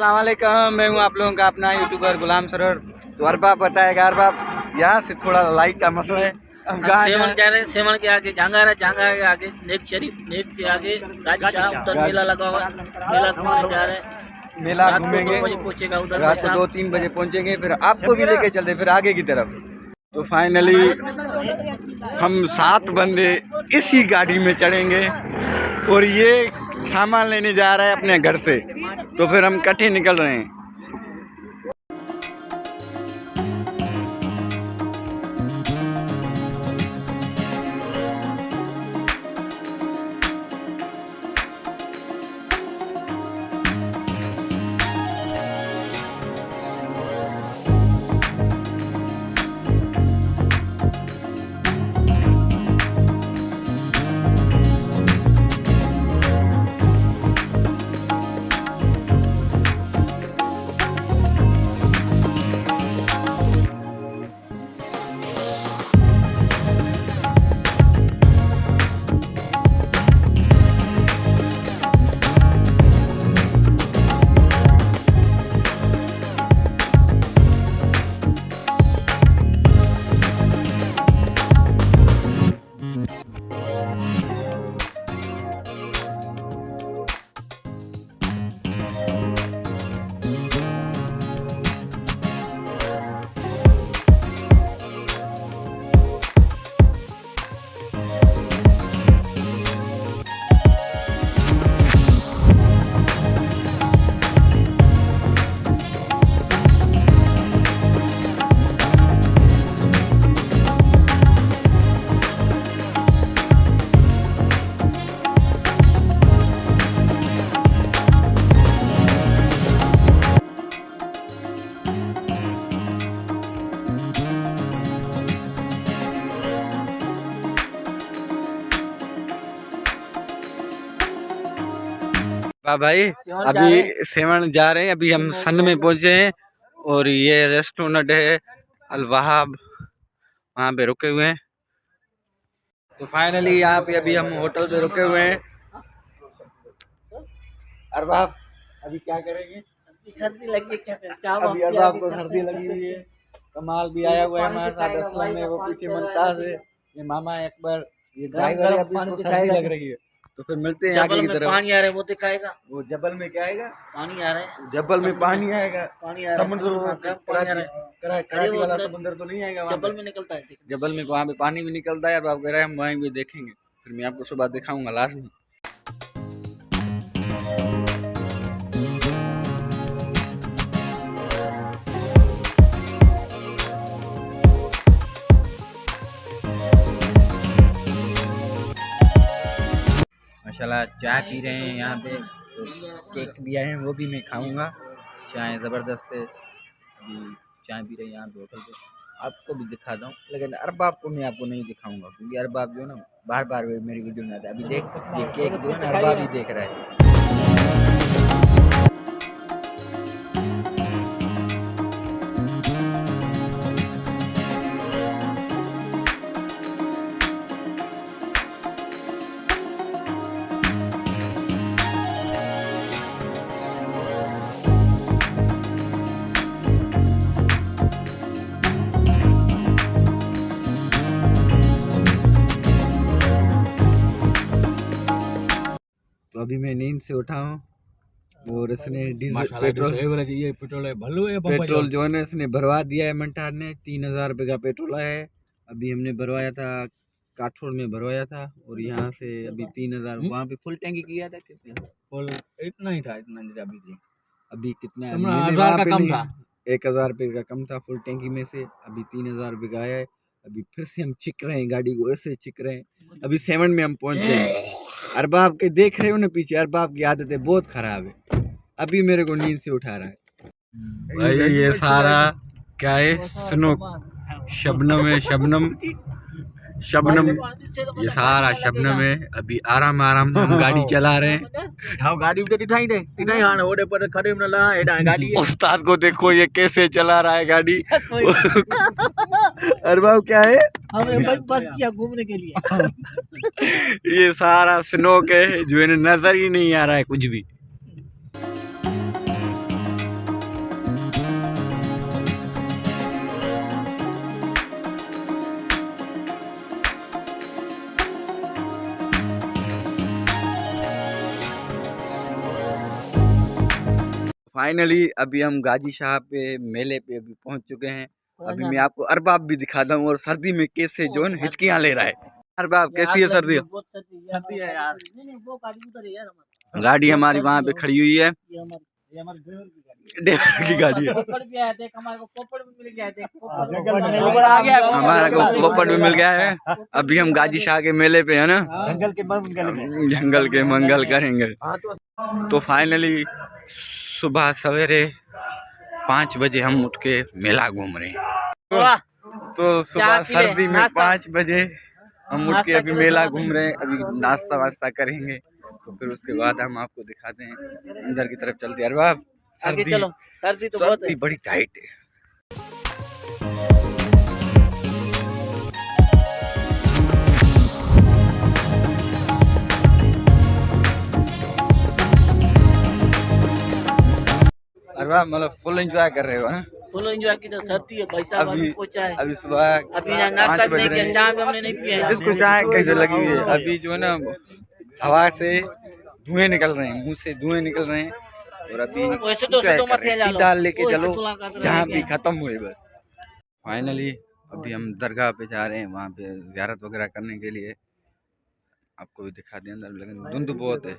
अस्सलाम वालेकुम, मैं हूँ आप लोगों का अपना यूट्यूबर गुलाम सरोवर। तो अरबाब बताएगा। अरबाब, यहाँ से थोड़ा लाइट का मसला है। हम सेवन जा रहे हैं, सेवन के आगे झांगारा, झांगारा के आगे नेक शरीफ, नेक से आगे गाजी शाह, उधर मेला लगा हुआ, मेला घूमने जा रहे हैं। मेला रात को घूमेंगे, 2 बजे पहुंचेगा उधर, रात को 2-3 बजे पहुँचेंगे, फिर आपको भी लेके चलते फिर आगे की तरफ। तो फाइनली हम 7 बंदे इसी गाड़ी में चढ़ेंगे और ये सामान लेने जा रहा है अपने घर से। तो फिर हम इकट्ठे निकल रहे हैं। भाई अभी सेवन जा रहे हैं। अभी हम सन में पहुंचे हैं और ये रेस्टोरेंट है अल वहाब, वहाँ पे रुके हुए हैं। तो फाइनली यहाँ पे अभी हम होटल पे रुके हुए हैं। अरबाब अभी क्या करेंगे? सर्दी लगी है, अभी अरबाब को सर्दी लगी हुई है। कमाल भी आया हुआ है हमारे साथ, असलम में वो पीछे मुमताज है, ये मामा अकबर, ये ड्राइवर है। अभी इसको सर्दी लग रही है। तो फिर मिलते हैं आगे की तरफ। पानी आ रहा है, वो दिखाएगा। वो जबल में क्या आएगा? पानी आ रहा है, जबल में पानी आएगा। पानी आ रहा है, समुद्र कराची वाला समुद्र तो नहीं आएगा। जबल में निकलता है, जबल में वहाँ पे पानी भी निकलता है। अब आप कह रहे हैं हम वहीं भी देखेंगे, फिर मैं आपको सुबह दिखाऊंगा लास्ट में। माशाल्लाह चाय पी रहे हैं यहाँ पे, केक भी आए हैं, वो भी मैं खाऊंगा। चाय ज़बरदस्त है। अभी चाय पी रहे हैं यहाँ पे होटल पे, आपको भी दिखा दूँ, लेकिन अरबाब को मैं आपको नहीं दिखाऊंगा क्योंकि अरबाब जो है ना बार बार मेरी वीडियो में आता है। अभी देख ये केक जो है ना अरबाब ही देख रहा है। तो अभी मैं नींद से उठा हूँ और इसने डीजल पेट्रोल पेट्रोल जो है ना इसने भरवा दिया है। मंटार ने 3000 रुपये का पेट्रोल आया है। अभी हमने भरवाया था काठोड़ में भरवाया था और यहाँ से अभी 3000 वहाँ पे फुल टैंकी किया था। कितने फुल? इतना ही था, इतना नहीं था। अभी कितना 1000 का कम था, 1000 रुपये का कम था फुल टैंकी में से। अभी 3000 रुपये का आया है। अभी फिर से हम चिक रहे हैं, गाड़ी को ऐसे चिक रहे हैं। अभी 7 में हम पहुँच गए। अरबाब के देख रहे हो ना पीछे, अरबाब की आदतें बहुत खराब है। अभी मेरे को नींद से उठा रहा है भाई। ये सारा क्या है? स्नो, शबनम है, शबनम शबनम, ये सारा शबनम है। अभी आराम आराम हम गाड़ी चला रहे हैं। गाड़ी गाड़ी उस्ताद को देखो ये कैसे चला रहा है गाड़ी। अरबाब क्या है? हमने बस किया घूमने के लिए। ये सारा स्नो के जो है नजर ही नहीं आ रहा है कुछ भी। फाइनली अभी हम गाजी शाह पे मेले पे अभी पहुंच चुके हैं। अभी मैं आपको अरबाब भी दिखाता हूँ और सर्दी में कैसे जो है हिचकियाँ ले रहा है। अरबाब कैसी है सर्दी? सर्दी है यार। वो गाड़ी उधर है यार हमारी। गाड़ी हमारी वहाँ पे खड़ी हुई है, ड्राइवर की गाड़ी है। पोपट भी आया, देख हमारे को पोपट भी मिल गया, देख पोपट आ गया, हमारा को पोपट भी मिल गया है। अभी हम गाजी शाह के मेले पे है ना, जंगल के मंगल करेंगे। तो फाइनली सुबह सवेरे 5 बजे हम उठ के मेला घूम रहे हैं। तो सुबह सर्दी में 5 बजे हम उठ के अभी मेला घूम रहे हैं। अभी नाश्ता वास्ता करेंगे तो फिर उसके बाद हम आपको दिखाते हैं। अंदर की तरफ चलते हैं। अरबाब आगे चलो, सर्दी तो बहुत है। बड़ी टाइट है। अरबाब मतलब फुल एंजॉय कर रहे हो ना? फुल एंजॉय की तो सर्दी है भाई साहब। अभी पहुंचा है, अभी सुबह अभी नाश्ता भी नहीं किया, चाय भी हमने नहीं पिया है। इसको चाय कैसे लगी हुई है? अभी जो है ना हवा से धुएं निकल रहे हैं, मुंह से धुएं निकल रहे हैं और अभी वैसे तो सीधा लेके चलो जहाँ भी खत्म हुए बस। फाइनली अभी हम दरगाह पे जा रहे हैं, वहाँ पे ज़ियारत वगैरह करने के लिए। आपको भी दिखा दें अंदर, लेकिन धुंध बहुत है।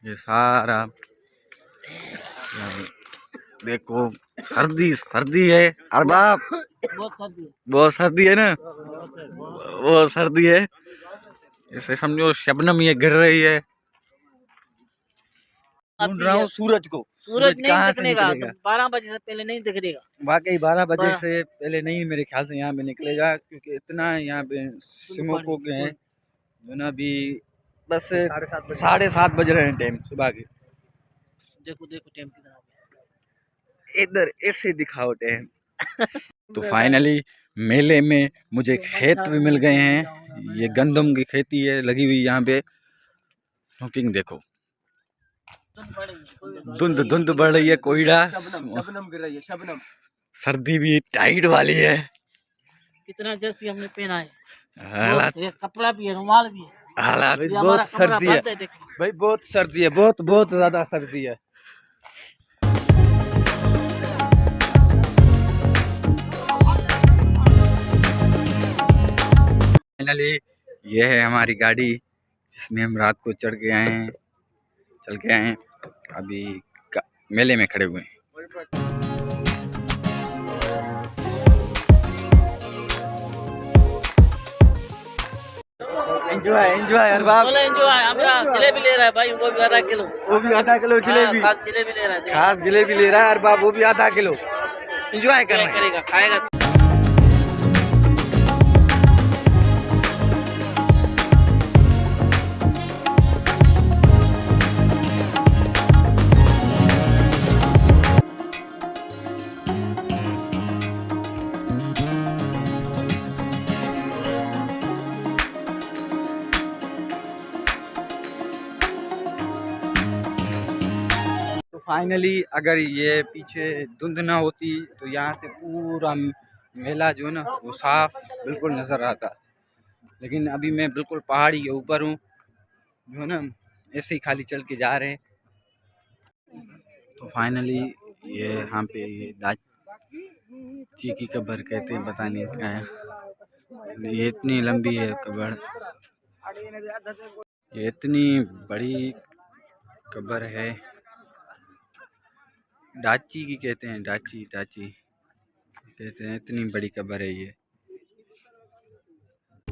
ये सारा देखो सर्दी सर्दी है। अरबाब बहुत सर्दी है ना, बहुत सर्दी है। इसे समझो शबनम ये गिर रही है। ढूंढ रहा हूँ सूरज को। सूरज नहीं कहाँ से दिखनेगा, निकलेगा? 12 बजे से पहले नहीं दिखनेगा। वाकई 12 बजे से पहले नहीं मेरे ख्याल से यहाँ पे निकलेगा, क्योंकि इतना यहाँ पे स्मोकों के हैं जो ना अभी बस 7:30 बज रहे हैं टाइम सुबह के। देखो देखो टाइम कितना हो गया, इधर ऐसे दिखाओ टाइम। तो फाइनली मेले में मुझे खेत भी मिल गए हैं। ये गंदम की खेती है लगी हुई यहाँ पे। शॉकिंग देखो, धुंध धुंध बढ़ रही है, कोयला शबनम गिर रही है, शबनम। सर्दी भी टाइट वाली है। कितना जर्सी हमने पहना है, हालात ये कपड़ा भी है, रुमाल भी है। हालात बहुत सर्दी है भाई, बहुत सर्दी है, बहुत बहुत ज्यादा सर्दी है। फाइनली ये है हमारी गाड़ी जिसमें हम रात को चल के आए हैं। अभी मेले में खड़े हुए हैं। Enjoy enjoy Arbab, enjoy. हमरा जलेबी ले रहा है भाई, वो भी आधा किलो। वो भी आधा किलो जलेबी, खास जलेबी ले रहा है, खास जलेबी ले रहा है अरबाब, वो भी आधा किलो। एंजॉय करेगा, खाएगा। फाइनली अगर ये पीछे धुंध ना होती तो यहाँ से पूरा मेला जो है ना वो साफ बिल्कुल नज़र आता, लेकिन अभी मैं बिल्कुल पहाड़ी के ऊपर हूँ जो है ना, ऐसे ही खाली चल के जा रहे हैं। तो फाइनली ये यहाँ पे ये दाची की कब्र कहते हैं, पता नहीं क्या है, ये इतनी लंबी है कब्र, ये इतनी बड़ी कब्र है। डाची की कहते हैं, डाची कहते हैं, इतनी बड़ी कब्र है ये।